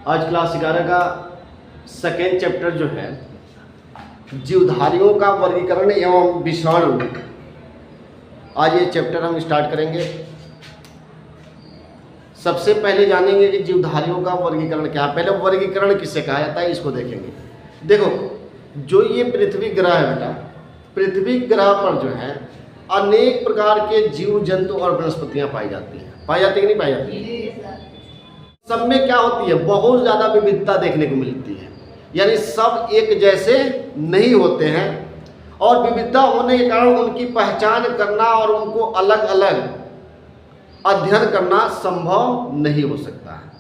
आज क्लास 11 का second chapter जो है जीवधारियों का वर्गीकरण एवं विषाणु, आज ये चैप्टर हम स्टार्ट करेंगे। सबसे पहले जानेंगे कि जीवधारियों का वर्गीकरण क्या है। पहले वर्गीकरण किसे कहा जाता है इसको देखेंगे। देखो, जो ये पृथ्वी ग्रह है बेटा, पृथ्वी ग्रह पर जो है अनेक प्रकार के जीव जंतु और वनस्पतियां पाई जाती हैं। पाई जाती है कि नहीं पाई जाती? सब में क्या होती है, बहुत ज़्यादा विविधता देखने को मिलती है। यानी सब एक जैसे नहीं होते हैं और विविधता होने के कारण उनकी पहचान करना और उनको अलग अलग अध्ययन करना संभव नहीं हो सकता है।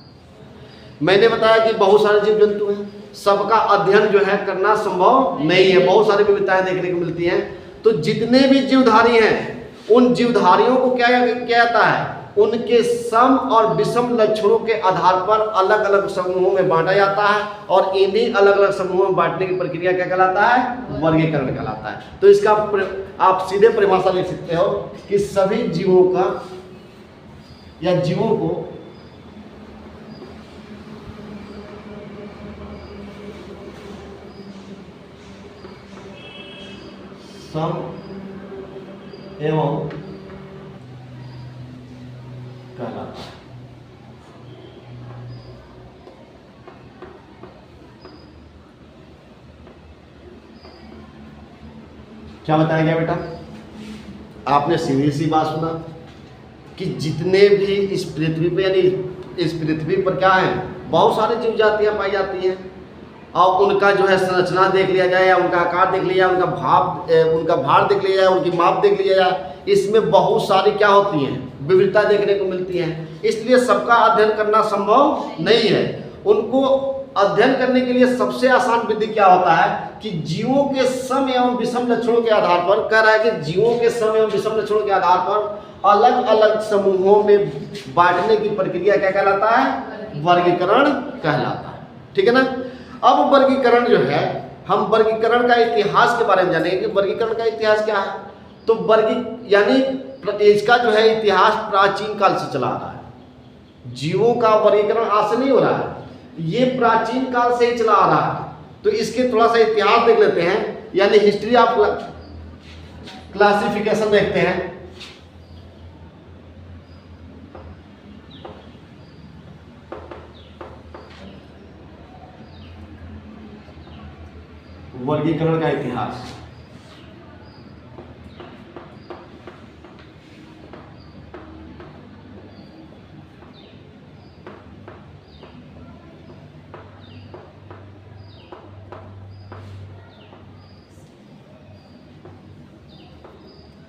मैंने बताया कि बहुत सारे जीव जंतु हैं, सबका अध्ययन जो है करना संभव नहीं है, बहुत सारी विविधताएं देखने को मिलती हैं। तो जितने भी जीवधारी हैं उन जीवधारियों को क्या जाता है, उनके सम और विषम लक्षणों के आधार पर अलग अलग समूहों में बांटा जाता है और इन्हीं अलग अलग समूहों में बांटने की प्रक्रिया क्या कहलाता है, वर्गीकरण कहलाता है। तो इसका आप सीधे परिभाषा लिख सकते हो कि सभी जीवों का या जीवों को सम एवं कहलाता है। क्या बताया गया बेटा? आपने सीधी सी बात सुना कि जितने भी इस पृथ्वी पे यानी इस पृथ्वी पर क्या है, बहुत सारी जीव जातियां पाई जाती हैं और उनका जो है संरचना देख लिया जाए या उनका आकार देख लिया जाए, उनका भार देख लिया जाए, उनकी माप देख लिया जाए, इसमें बहुत सारी क्या होती हैं, विविधता देखने को मिलती है। इसलिए सबका अध्ययन करना संभव नहीं है। उनको अध्ययन करने के लिए सबसे आसान विधि क्या होता है कि जीवों के सम एवं विषम लक्षणों के आधार पर, कह रहा है कि जीवों के सम एवं विषम लक्षणों के आधार पर अलग अलग समूहों में बांटने की प्रक्रिया क्या कहलाता है, वर्गीकरण कहलाता है। ठीक है ना। अब वर्गीकरण जो है, हम वर्गीकरण का इतिहास के बारे में जानेंगे कि वर्गीकरण का इतिहास क्या है। तो यानी इसका जो है इतिहास प्राचीन काल से चला आ रहा है। जीवों का वर्गीकरण आज से नहीं हो रहा है, ये प्राचीन काल से ही चला आ रहा है। तो इसके थोड़ा सा इतिहास देख लेते हैं, यानी हिस्ट्री ऑफ क्लासिफिकेशन देखते हैं। वर्गीकरण का इतिहास।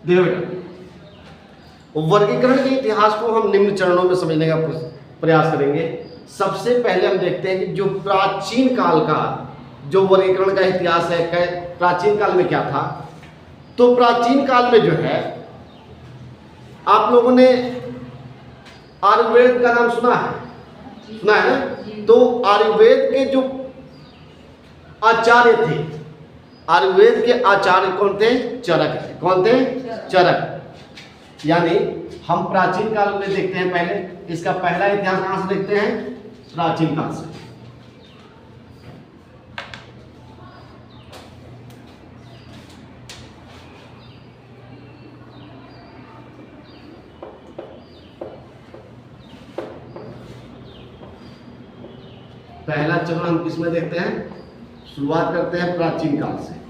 देखो बेटा, वर्गीकरण के इतिहास को हम निम्न चरणों में समझने का प्रयास करेंगे। सबसे पहले हम देखते हैं कि जो प्राचीन काल का जो वर्गीकरण का इतिहास है, प्राचीन काल में क्या था। तो प्राचीन काल में जो है, आप लोगों ने आयुर्वेद का नाम सुना है ना। तो आयुर्वेद के जो आचार्य थे, आयुर्वेद के आचार्य कौन थे, चरक थे। कौन थे? चरक। यानी हम प्राचीन काल में देखते हैं, पहले इसका पहला इतिहास कहां से देखते हैं, प्राचीन काल से। पहला चरण हम किसमें देखते हैं, शुरुआत करते हैं प्राचीन काल से।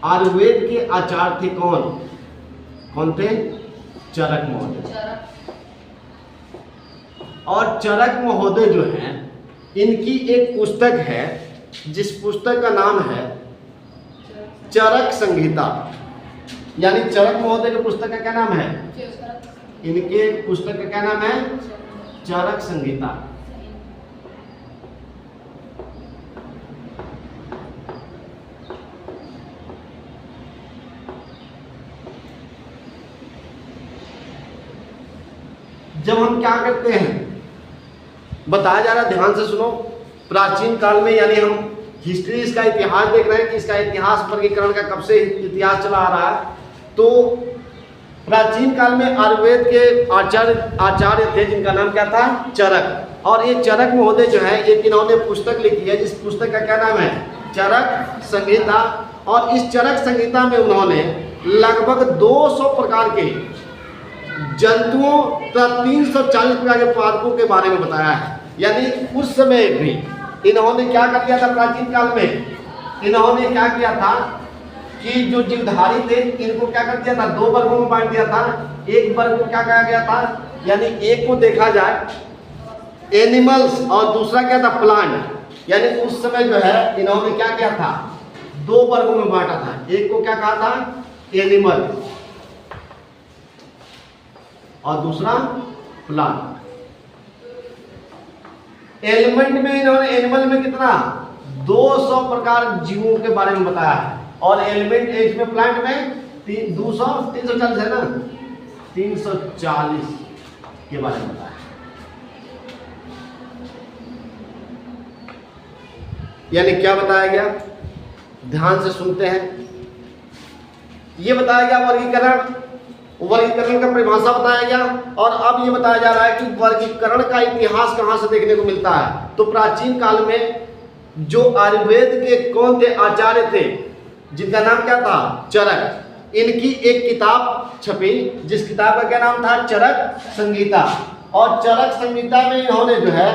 आयुर्वेद के आचार्य थे कौन थे? चरक महोदय। और चरक महोदय जो हैं, इनकी एक पुस्तक है जिस पुस्तक का नाम है चरक संहिता। यानी चरक महोदय की पुस्तक का क्या नाम है, इनके पुस्तक का क्या नाम है, चरक संहिता। जब हम क्या करते हैं, बताया जा रहा है, ध्यान से सुनो। प्राचीन काल में यानी हम हिस्ट्री, इसका इतिहास देख रहे हैं कि इसका इतिहास वर्गीकरण का कब से इतिहास चला आ रहा है। तो प्राचीन काल में आयुर्वेद के आचार्य थे जिनका नाम क्या था, चरक। और ये चरक महोदय जो है एक इन्होंने पुस्तक लिखी है, जिस पुस्तक का क्या नाम है, चरक संहिता। और इस चरक संहिता में उन्होंने लगभग 200 प्रकार के जंतुओं तथा 340 प्रकार के पादपों के बारे में बताया है। यानी उस समय भी इन्होंने क्या कर दिया था, प्राचीन काल में इन्होंने क्या किया था कि जो जीवधारी थे इनको क्या कर दिया था, 2 वर्गों में बांट दिया था। एक वर्ग को क्या कहा गया था, यानी एक को देखा जाए एनिमल्स और दूसरा क्या था, प्लांट। यानी उस समय जो है इन्होंने क्या किया था, 2 वर्गों में बांटा था। एक को क्या कहा था, एनिमल, और दूसरा प्लांट। एलिमेंट में इन्होंने एनिमल में कितना 200 प्रकार जीवों के बारे में बताया है, और एलिमेंट इसमें प्लांट में 340 है ना, 340 के बारे में बताया। यानी क्या बताया गया, ध्यान से सुनते हैं। ये बताया गया वर्गीकरण का परिभाषा बताया गया, और अब ये बताया जा रहा है कि वर्गीकरण का इतिहास कहां से देखने को मिलता है। तो प्राचीन काल में जो आयुर्वेद के कौन थे, आचार्य थे, जिनका नाम क्या था, चरक। इनकी एक किताब छपी, जिस किताब का क्या नाम था, चरक संहिता। और चरक संहिता में इन्होंने जो है,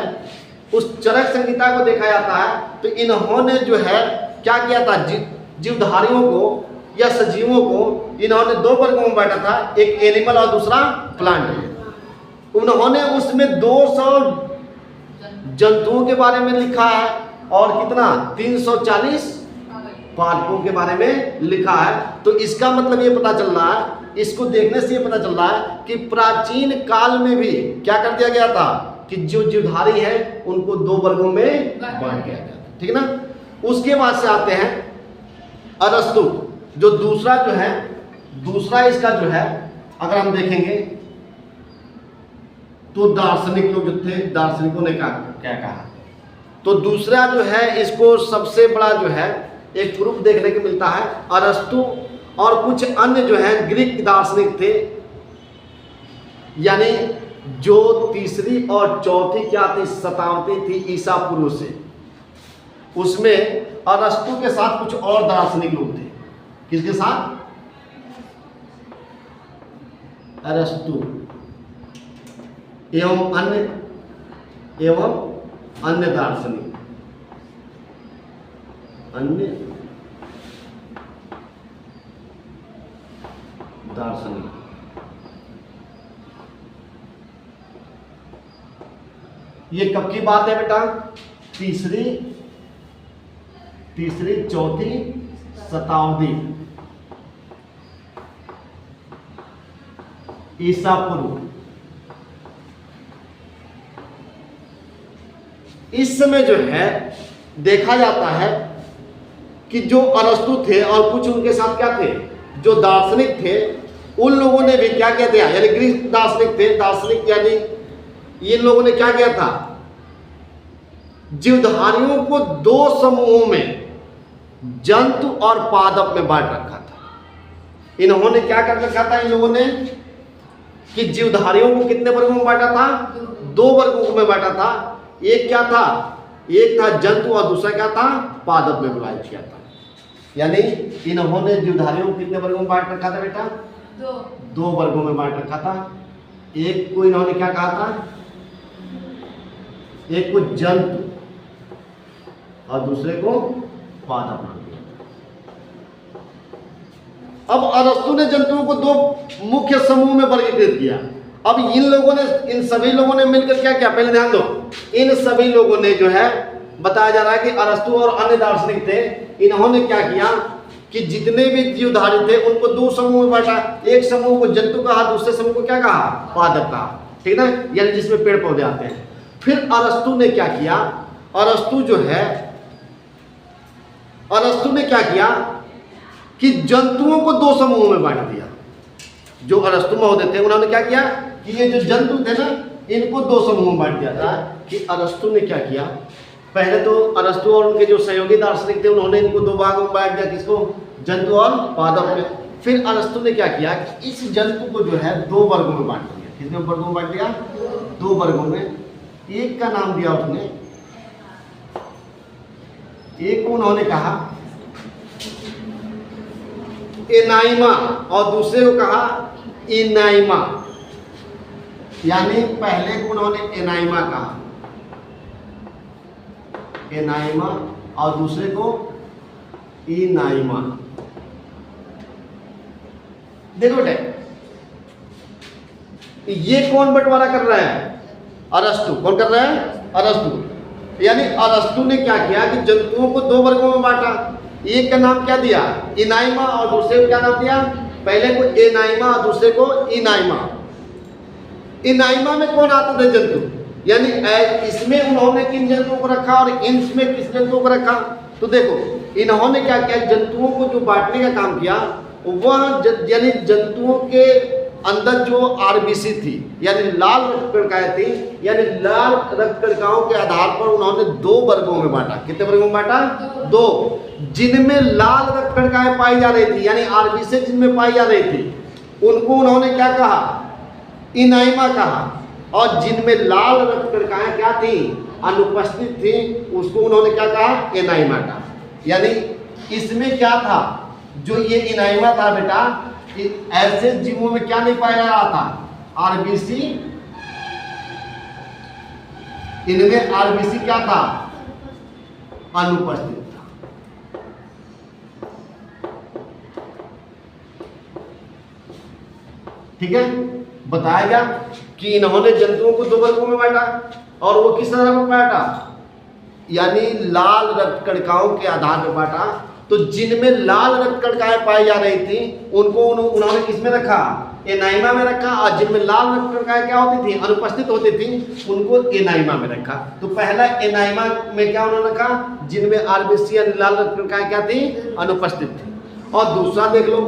उस चरक संहिता को देखा जाता है तो इन्होंने जो है क्या किया था, जीवधारियों को या सजीवों को इन्होंने 2 वर्गों में बांटा था, एक एनिमल और दूसरा प्लांट। उन्होंने उसमें 200 जंतुओं के बारे में लिखा है, और कितना 340 पादपों के बारे में लिखा है। तो इसका मतलब ये पता चल रहा है, इसको देखने से ये पता चल रहा है कि प्राचीन काल में भी क्या कर दिया गया था कि जो जीवधारी है उनको 2 वर्गों में बांट दिया गया, ठीक है ना। उसके बाद से आते हैं अरस्तु, जो दूसरा इसका जो है, अगर हम देखेंगे तो दार्शनिक लोग जो थे, दार्शनिकों ने क्या कहा, तो दूसरा जो है इसको सबसे बड़ा जो है एक प्रूफ देखने को मिलता है अरस्तु और कुछ अन्य जो है ग्रीक दार्शनिक थे। यानी जो 3री और 4थी क्या थी, शताब्दी थी ईसा पूर्व से, उसमें अरस्तु के साथ कुछ और दार्शनिक लोग थे। किसके साथ, अरस्तु एवं अन्य दार्शनिक, ये कब की बात है बेटा, 3री 4थी शताब्दी ईसा पूर्व। इस समय जो है देखा जाता है कि जो अरस्तु थे और कुछ उनके साथ क्या थे, जो दार्शनिक थे, उन लोगों ने भी क्या किया था, यानी ग्रीक दार्शनिक थे, दार्शनिक यानी इन लोगों ने क्या किया था, जीवधारियों को 2 समूहों में जंतु और पादप में बांट रखा था। इन्होंने क्या कर रखा था इन लोगों ने कि जीवधारियों को कितने वर्गों में बांटा था, 2 वर्गों में बांटा था। एक क्या था, एक था जंतु और दूसरा क्या था, पादप में विभाजित किया था। यानी इन्होंने जीवधारियों को कितने वर्गों में बांट रखा था बेटा, 2 वर्गों में बांट रखा था। एक को इन्होंने क्या कहा था, एक को जंतु और दूसरे को पादप। अब अरस्तु ने जंतुओं को 2 मुख्य समूह में वर्गीकृत किया। अब इन सभी लोगों ने मिलकर क्या किया, पहले ध्यान दो, इन सभी लोगों ने जो है बताया जा रहा है कि अरस्तु और अन्य दार्शनिक थे, इन्होंने क्या किया कि जितने भी जीवधारी थे उनको 2 समूह में बांटा। एक समूह को जंतु कहा, दूसरे समूह को क्या कहा, पादप कहा, ठीक ना, यानी जिसमें पेड़ पौधे आते हैं। फिर अरस्तु ने क्या किया, अरस्तु ने क्या किया कि जंतुओं को 2 समूहों में बांट दिया। जो अरस्तु महोदय थे उन्होंने क्या किया कि ये जो जंतु थे ना, इनको 2 समूहों में बांट दिया था। कि अरस्तु ने क्या किया, पहले तो अरस्तु और उनके जो सहयोगी दार्शनिक थे उन्होंने इनको 2 भागों में बांट दिया, किसको, जंतु और पादप में। फिर अरस्तु ने क्या किया कि इस जंतु को जो है दो वर्गों में बांट दिया। कितने वर्गों में बांट दिया? दो वर्गों में। एक का नाम दिया उसने, एक को उन्होंने कहा एनाइमा और दूसरे को कहा इनाइमा। यानी पहले को उन्होंने एनाइमा कहा, एनाइमा, और दूसरे को इनाइमा। देखो बेटे, ये कौन बंटवारा कर रहा है? अरस्तु। कौन कर रहा है? अरस्तु। यानी अरस्तु ने क्या किया कि जंतुओं को दो वर्गों में बांटा। एक का नाम क्या दिया? इनाइमा, और दूसरे को क्या नाम दिया? पहले को एनाइमा और दूसरे को इनाइमा। इनाइमा में कौन आते थे? जंतु। यानी इसमें उन्होंने किन जंतुओं को रखा और इसमें किस जंतुओं को रखा? तो देखो इन्होंने क्या किया, जंतुओं को जो बांटने का काम किया वह यानी जंतुओं के अंदर जो आरबीसी थी यानी लाल रक्त कणिकाएं थी, यानी लाल रक्त कणिकाओं के आधार पर उन्होंने दो वर्गों में बांटा। कितने वर्गों में बांटा? दो। जिनमें लाल रक्त कणिकाएं पाई जा रही थी यानी आरबीसी जिनमें पाई जा रही थी उनको उन्होंने क्या कहा? इनाइमा कहा। और जिनमें लाल रक्त कणिकाएं क्या थी? अनुपस्थित थी, उसको उन्होंने क्या कहा? एनाइमा कहा। यानी इसमें क्या था? जो ये इनाइमा था बेटा, ऐसे जीवों में क्या नहीं पाया जा रहा था? आरबीसी। इनमें आरबीसी क्या था? अनुपस्थित था। ठीक है, बताया गया कि इन्होंने जंतुओं को दो वर्गों में बांटा और वो किस तरह में बांटा? यानी लाल रक्त कणिकाओं के आधार पर बांटा। तो जिनमें लाल रक्त कणिकाएं पाई जा रही थी उनको उन्होंने किसमें रखा? एनाइमा में रखा। और जिनमें लाल रक्त कणिकाएं क्या होती थी? अनुपस्थित होती थी, उनको एनाइमा में रखा। तो पहला एनाइमा में क्या उन्होंने रखा? जिनमें आरबीसी यानी लाल रक्त कणिकाएं क्या थी? अनुपस्थित थी। और दूसरा देख लो,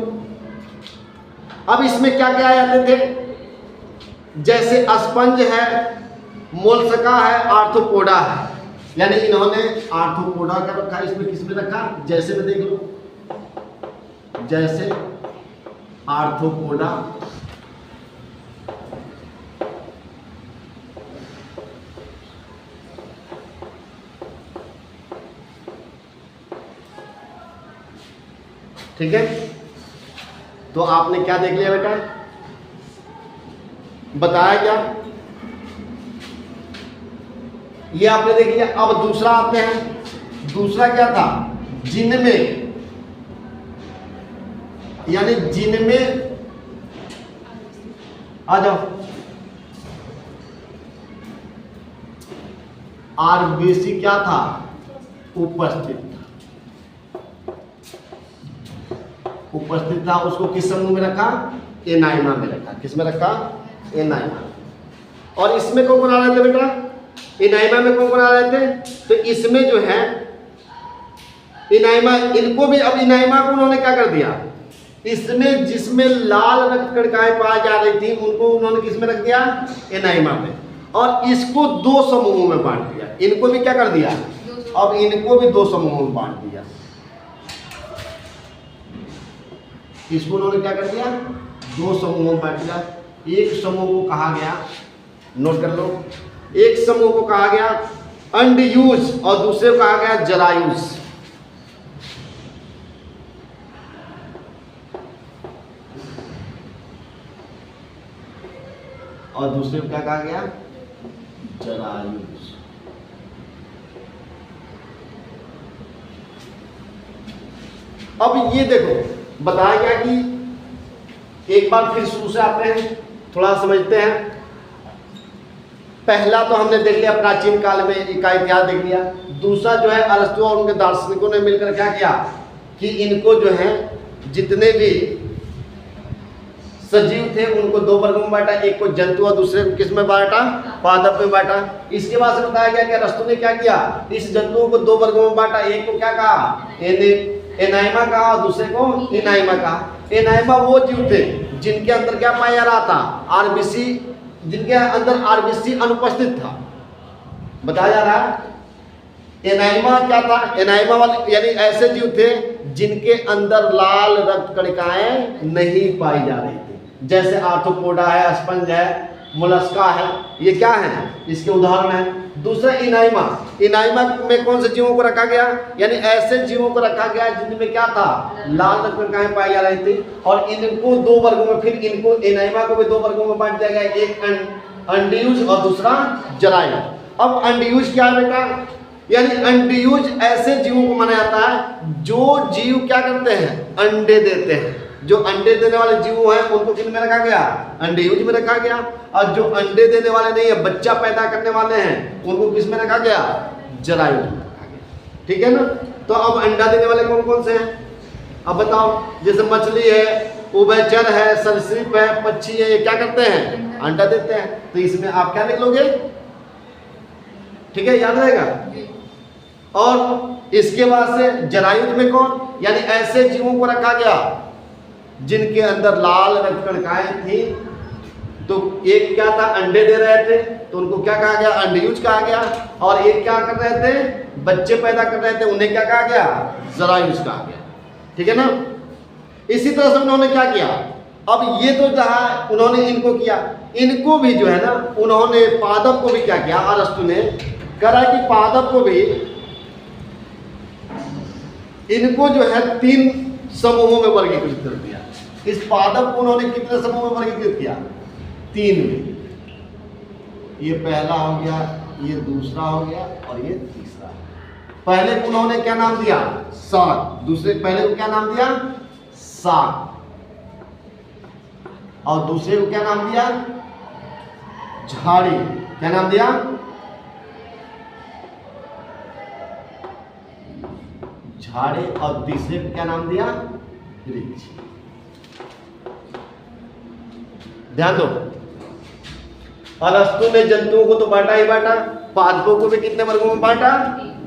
अब इसमें क्या क्या आ जाते थे? जैसे अस्पंज है, मोलस्का है, आर्थ्रोपोडा है। यानी इन्होंने आर्थ्रोपोडा का रखा, इसमें किसमें रखा? जैसे में देख लो, जैसे आर्थ्रोपोडा, ठीक है। तो आपने क्या देख लिया बेटा? बताया क्या? ये आपने देख लिया। अब दूसरा आते हैं। दूसरा क्या था? जिनमें, यानी जिनमें, आ जाओ, आरबीसी क्या था? उपस्थित था। उपस्थित था, उसको किस समूह में रखा? एनाइमा में रखा। किस में रखा? एनाइमा। और इसमें कौन कौन आ रहे थे बेटा? इनाइमा में कौन कौन आ रहे थे? तो इसमें जो है इनाइमा, इनको भी, अब इनाइमा को उन्होंने क्या कर दिया? इसमें जिसमें लाल रक्त कणिकाएं पाई जा रही थी उनको उन्होंने किस में रख दिया? एनाइमा में। और इसको दो समूहों में बांट दिया। इनको भी क्या कर दिया? अब इनको भी दो समूहों में बांट दिया। इसको उन्होंने क्या कर दिया? दो समूहों में बांट दिया। एक समूह को कहा गया, नोट कर लो, एक समूह को कहा गया अंडयूज और दूसरे को कहा गया जरायुज। और दूसरे को क्या कहा गया? जरायुज। अब ये देखो बताया गया कि एक बार फिर शुरू से आते हैं, थोड़ा समझते हैं। पहला तो हमने देख लिया प्राचीन काल में का इतिहास देख लिया। दूसरा जो है अरस्तु और उनके दार्शनिकों ने मिलकर क्या किया कि इनको जो है जितने भी सजीव थे उनको दो वर्गों में बांटा। एक को जंतु और दूसरे को किस में बांटा? पादप में बांटा। इसके बाद से बताया गया कि अरस्तु ने क्या किया? इस जंतुओं को दो वर्गों में बांटा। एक को क्या कहा? एनाइमा कहा और दूसरे को इनाइमा कहा। एनाइमा वो जीव थे जिनके अंदर क्या पाया जा रहा था? आरबीसी, जिनके अंदर आरबीसी अनुपस्थित था। बताया जा रहा है एनाइमा क्या था? एनाइमा वाले यानी ऐसे जीव थे जिनके अंदर लाल रक्त कणिकाएं नहीं पाई जा रही थी। जैसे आर्थ्रोपोडा है, स्पंज है, मोलस्का है, ये क्या है, इसके उदाहरण है। दूसरा इनाइमा, इनाइमा में कौन से जीवों को रखा गया, यानी ऐसे जीवों को रखा गया जिनमें क्या था, लाल रक्त कणिकाएं पाई जा रही थी। और इनको दो वर्गों में, फिर इनको इनाइमा को भी दो वर्गों में बांट दिया गया, एक अंडयूज और दूसरा जरायुज। अब अंडयूज क्या है बेटा, यानी अंडयूज ऐसे जीवों को माना जाता है जो जीव क्या करते हैं, अंडे देते हैं। जो अंडे देने वाले जीव हैं उनको किन में रखा गया, अंडयूज में रखा गया। और जो अंडे देने वाले नहीं है, बच्चा पैदा करने वाले हैं, उनको किस में रखा गया, जरायुज में रखा गया। ठीक है ना। तो अब अंडा देने वाले कौन कौन से हैं, अब बताओ। जैसे मछली है, उभयचर है, सरीसृप है, पक्षी है, ये क्या करते हैं, अंडा देते हैं। तो इसमें आप क्या लिख लोगे, ठीक है, याद रहेगा। और इसके बाद से जरायुज में कौन, यानी ऐसे जीवों को रखा गया जिनके अंदर लाल रक्त कणिकाएं थी। तो एक क्या था, अंडे दे रहे थे, तो उनको क्या कहा गया, अंडयूज कहा गया। और एक क्या कर रहे थे, बच्चे पैदा कर रहे थे, उन्हें क्या कहा गया, जरायुज कहा गया। ठीक है ना। इसी तरह से उन्होंने क्या किया, अब ये तो जहां उन्होंने इनको किया, इनको भी जो है ना, उन्होंने पादप को भी क्या किया, अरस्तु ने करा कि पादप को भी, इनको जो है 3 समूहों में वर्गीकृत कर दिया। इस पादप को उन्होंने कितने समूह में वर्गीकृत किया, 3 में। ये पहला हो गया, ये दूसरा हो गया और ये तीसरा। पहले को उन्होंने क्या नाम दिया, साग। दूसरे पहले को क्या नाम दिया, साग। और दूसरे को क्या नाम दिया, झाड़ी। क्या नाम दिया, झाड़ी। और तीसरे को क्या नाम दिया, वृक्ष। ध्यान दो, अरस्तु ने जंतुओं को तो बांटा ही बांटा, पादपों को भी कितने वर्गों में बांटा,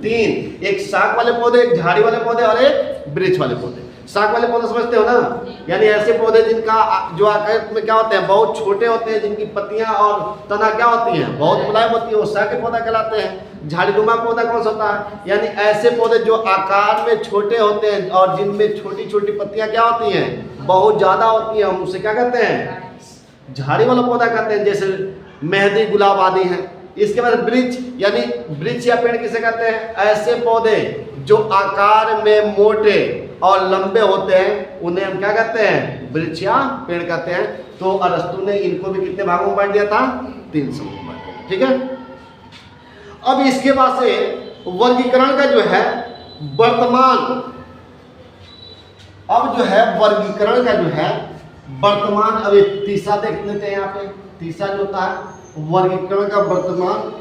3। एक शाक वाले पौधे, एक झाड़ी वाले पौधे और एक वृक्ष वाले पौधे। शाक वाले पौधे समझते हो ना, यानी ऐसे पौधे जिनका जो आकार में क्या होते हैं, बहुत छोटे होते हैं, जिनकी पत्तियां और तना क्या होती हैं, बहुत मुलायम होती है, वो शाक के पौधा कहलाते हैं। झाड़ीनुमा पौधा कौन सा होता है, यानी ऐसे पौधे जो आकार में छोटे होते हैं और जिनमें छोटी छोटी पत्तियां क्या होती हैं, बहुत ज्यादा होती हैं, हम उसे क्या कहते हैं, झाड़ी वाला पौधा कहते हैं। जैसे मेहंदी, गुलाब आदि हैं। इसके बाद वृक्ष, यानी वृक्ष या पेड़ किसे कहते हैं, ऐसे पौधे जो आकार में मोटे और लंबे होते हैं, उन्हें हम क्या कहते हैं, वृक्ष या पेड़ कहते हैं। तो अरस्तु ने इनको भी कितने भागों में बांट दिया था, 3 समूह में बांट दिया। ठीक है। अब इसके बाद से वर्गीकरण का जो है वर्तमान, अब जो है वर्गीकरण का जो है वर्तमान, अब तीसरा देख लेते हैं। यहाँ पे तीसरा जो होता है वर्गीकरण का वर्तमान,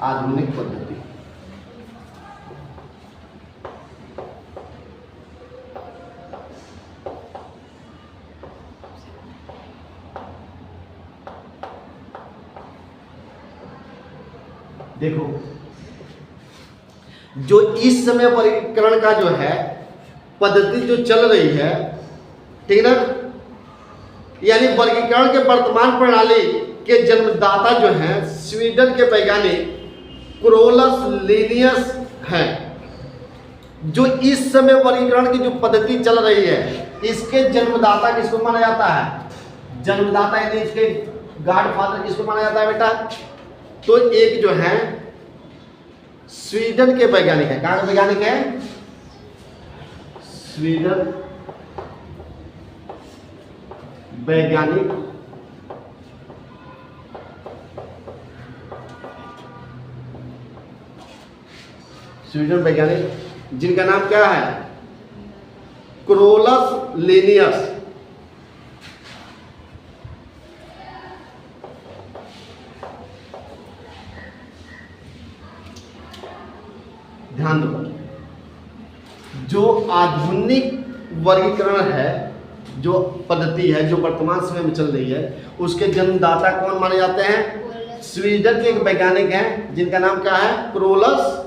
आधुनिक पद्धति। देखो, जो इस समय वर्गीकरण का जो है पद्धति जो चल रही है, ठीक ना, यानी वर्गीकरण के वर्तमान प्रणाली के जन्मदाता जो हैं स्वीडन के वैज्ञानिक क्रोलस लिनियस हैं। जो इस समय वर्गीकरण की जो पद्धति चल रही है, इसके जन्मदाता किसको माना जाता है, जन्मदाता यानी इसके गॉडफादर किसको माना जाता है बेटा, तो एक जो है स्वीडन के वैज्ञानिक है। कहां के वैज्ञानिक है, स्वीडन वैज्ञानिक जिनका नाम क्या है, क्रोलस लिनियस। ध्यान दो, जो आधुनिक वर्गीकरण है, जो पद्धति है, जो वर्तमान समय में चल रही है, उसके जन्मदाता कौन माने जाते हैं, स्वीडन के एक वैज्ञानिक हैं जिनका नाम क्या है, क्रोलस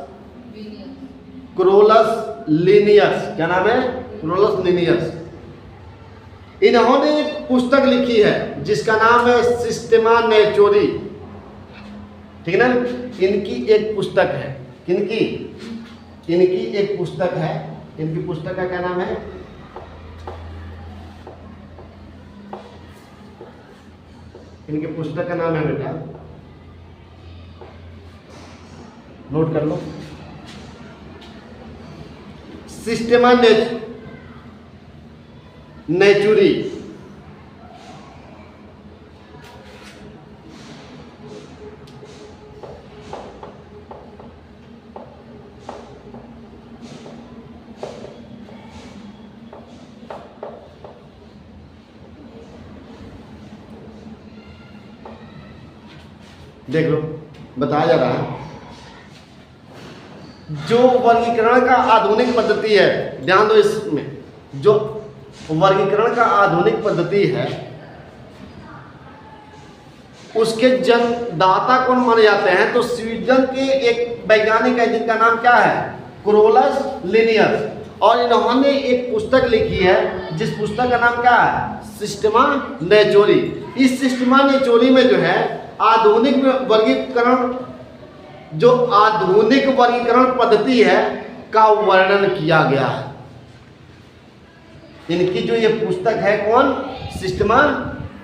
लिनियस। क्या नाम है, क्रोलस लिनियस। इन्होंने एक पुस्तक लिखी है जिसका नाम है सिस्टेमा नेचुरी, ठीक है ना। इनकी एक पुस्तक है, किनकी, इनकी एक पुस्तक है, इनकी पुस्तक का क्या नाम है, इनकी पुस्तक का नाम है बेटा, नोट कर लो, सिस्टेमा नेचुरी। देख लो, बताया जा रहा है जो वर्गीकरण का आधुनिक पद्धति है, ध्यान दो इसमें, जो वर्गीकरण का आधुनिक पद्धति है उसके जन्मदाता कौन माने जाते हैं, तो स्वीडन के एक वैज्ञानिक है जिनका नाम क्या है, क्रोलस लिनियस, और इन्होंने एक पुस्तक लिखी है जिस पुस्तक का नाम क्या है, सिस्टेमा नेचुरी। इस सिस्टेमा नेचुरी में जो है आधुनिक वर्गीकरण, जो आधुनिक वर्गीकरण पद्धति है का वर्णन किया गया है। इनकी जो ये पुस्तक है कौन, सिस्टेमा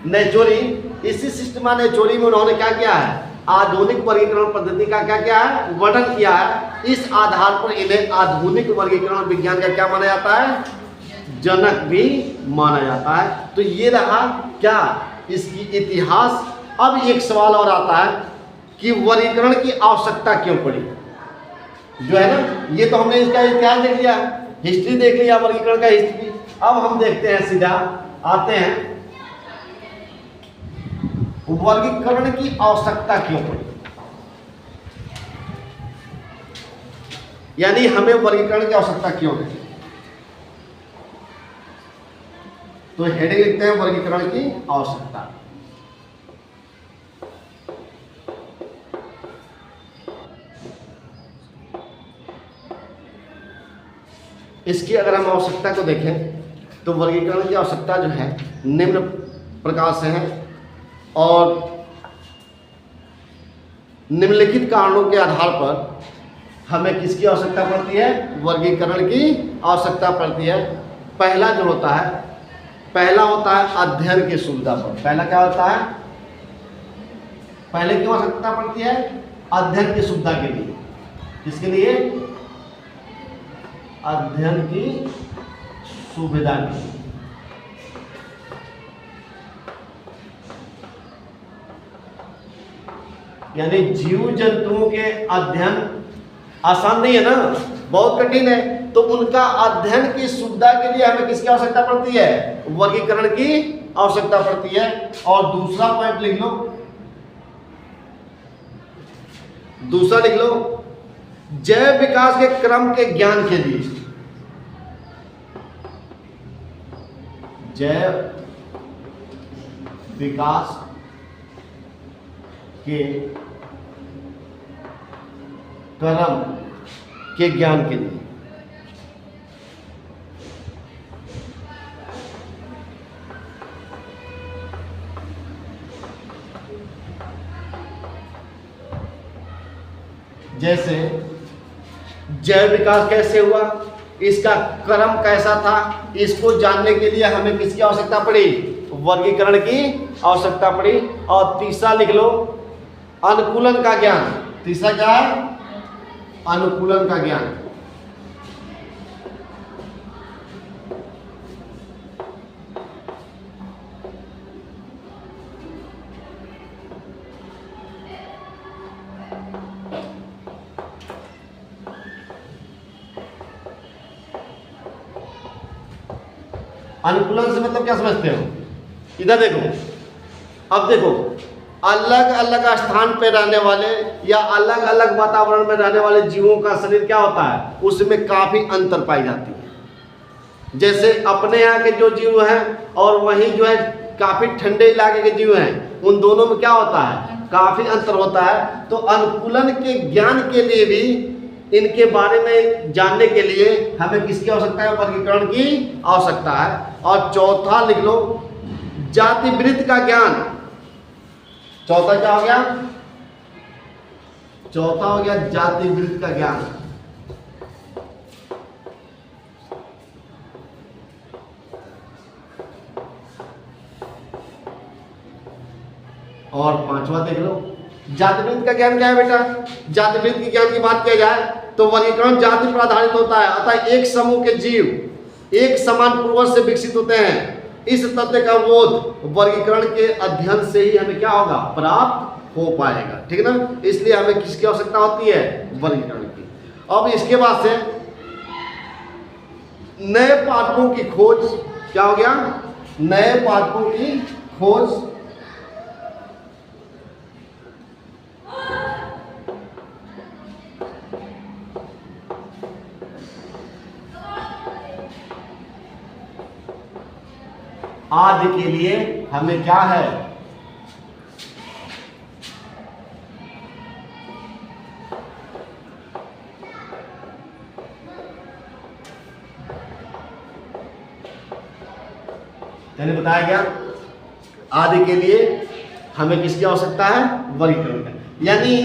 नेचुरी, इसी सिस्टेमा नेचुरी में उन्होंने क्या किया है, आधुनिक वर्गीकरण पद्धति का क्या किया है, वर्णन किया है। इस आधार पर इन्हें आधुनिक वर्गीकरण विज्ञान का क्या माना जाता है, जनक भी माना जाता है। तो ये रहा क्या, इसकी इतिहास। अब एक सवाल और आता है कि वर्गीकरण की आवश्यकता क्यों पड़ी, जो है ना, ये तो हमने इसका इतिहास देख लिया, हिस्ट्री देख लिया, वर्गीकरण का हिस्ट्री। अब हम देखते हैं, सीधा आते हैं वर्गीकरण की आवश्यकता क्यों पड़ी, यानी हमें वर्गीकरण की आवश्यकता क्यों है। तो हेडिंग लिखते हैं वर्गीकरण की आवश्यकता। इसकी अगर हम आवश्यकता को देखें तो वर्गीकरण की आवश्यकता जो है निम्न प्रकार से है, और निम्नलिखित कारणों के आधार पर हमें किसकी आवश्यकता पड़ती है, वर्गीकरण की आवश्यकता पड़ती है। पहला जो होता है, पहला होता है अध्ययन की सुविधा पर। पहला क्या होता है, पहले क्यों आवश्यकता पड़ती है, अध्ययन की सुविधा के लिए। किसके लिए, अध्ययन की सुविधा के लिए। यानी जीव जंतुओं के अध्ययन आसान नहीं है ना, बहुत कठिन है, तो उनका अध्ययन की सुविधा के लिए हमें किसकी आवश्यकता पड़ती है, वर्गीकरण की आवश्यकता पड़ती है। और दूसरा पॉइंट लिख लो, दूसरा लिख लो, जैव विकास के क्रम के ज्ञान के लिए। जैव विकास के क्रम के ज्ञान के लिए। जैसे जैव विकास कैसे हुआ, इसका क्रम कैसा था, इसको जानने के लिए हमें किसकी आवश्यकता पड़ी, वर्गीकरण की आवश्यकता पड़ी। और तीसरा लिख लो, अनुकूलन का ज्ञान। तीसरा क्या है, अनुकूलन का ज्ञान। अनुकूलन से मतलब क्या समझते हो, इधर देखो, अब देखो, अलग अलग स्थान पे रहने वाले या अलग अलग वातावरण में रहने वाले जीवों का शरीर क्या होता है, उसमें काफी अंतर पाई जाती है। जैसे अपने यहाँ के जो जीव हैं और वहीं जो है काफी ठंडे इलाके के जीव हैं, उन दोनों में क्या होता है, काफी अंतर होता है। तो अनुकूलन के ज्ञान के लिए भी इनके बारे में जानने के लिए हमें किसकी आवश्यकता है? वर्गीकरण की आवश्यकता है। और चौथा लिख लो, जातिवृत्त का ज्ञान। चौथा क्या हो गया? चौथा हो गया जातिवृत्त का ज्ञान। और पांचवा देख लो, जातिवृत्त का ज्ञान क्या है बेटा? जातिवृत्त के ज्ञान की बात किया जाए तो वर्गीकरण जाति पर आधारित होता है, अतः एक समूह के जीव एक समान पूर्वज से विकसित होते हैं। इस तथ्य का बोध वर्गीकरण के अध्ययन से ही हमें क्या होगा? प्राप्त हो पाएगा। ठीक है ना? इसलिए हमें किसकी आवश्यकता होती है? वर्गीकरण की। अब इसके बाद से नए पाठकों की खोज। क्या हो गया? नए पाठकों की खोज। आदि के लिए हमें क्या है? यानी बताया गया आदि के लिए हमें किसकी आवश्यकता है? वर्गीकरण का। यानी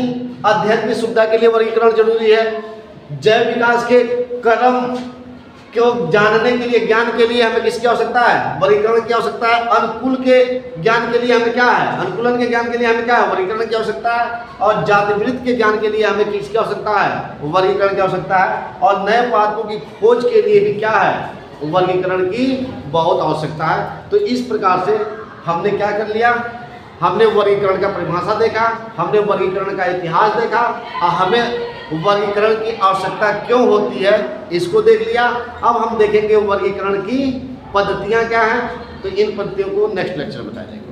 अध्ययन की सुविधा के लिए वर्गीकरण जरूरी है। जैव विकास के क्रम को जानने के लिए, ज्ञान के लिए हमें किसकी आवश्यकता है? वर्गीकरण की आवश्यकता है। अनुकूल के ज्ञान के लिए हमें क्या है? अनुकूलन के ज्ञान के लिए हमें क्या है? वर्गीकरण की आवश्यकता है। और जातिवृत्त के ज्ञान के लिए हमें किसकी आवश्यकता है? वर्गीकरण की आवश्यकता है। और नए पाठकों की खोज के लिए भी क्या है? वर्गीकरण की बहुत आवश्यकता है। तो इस प्रकार से हमने क्या कर लिया? हमने वर्गीकरण का परिभाषा देखा, हमने वर्गीकरण का इतिहास देखा, और हमें वर्गीकरण की आवश्यकता क्यों होती है इसको देख लिया। अब हम देखेंगे वर्गीकरण की पद्धतियां क्या हैं। तो इन पद्धतियों को नेक्स्ट लेक्चर में बताया जाएगा।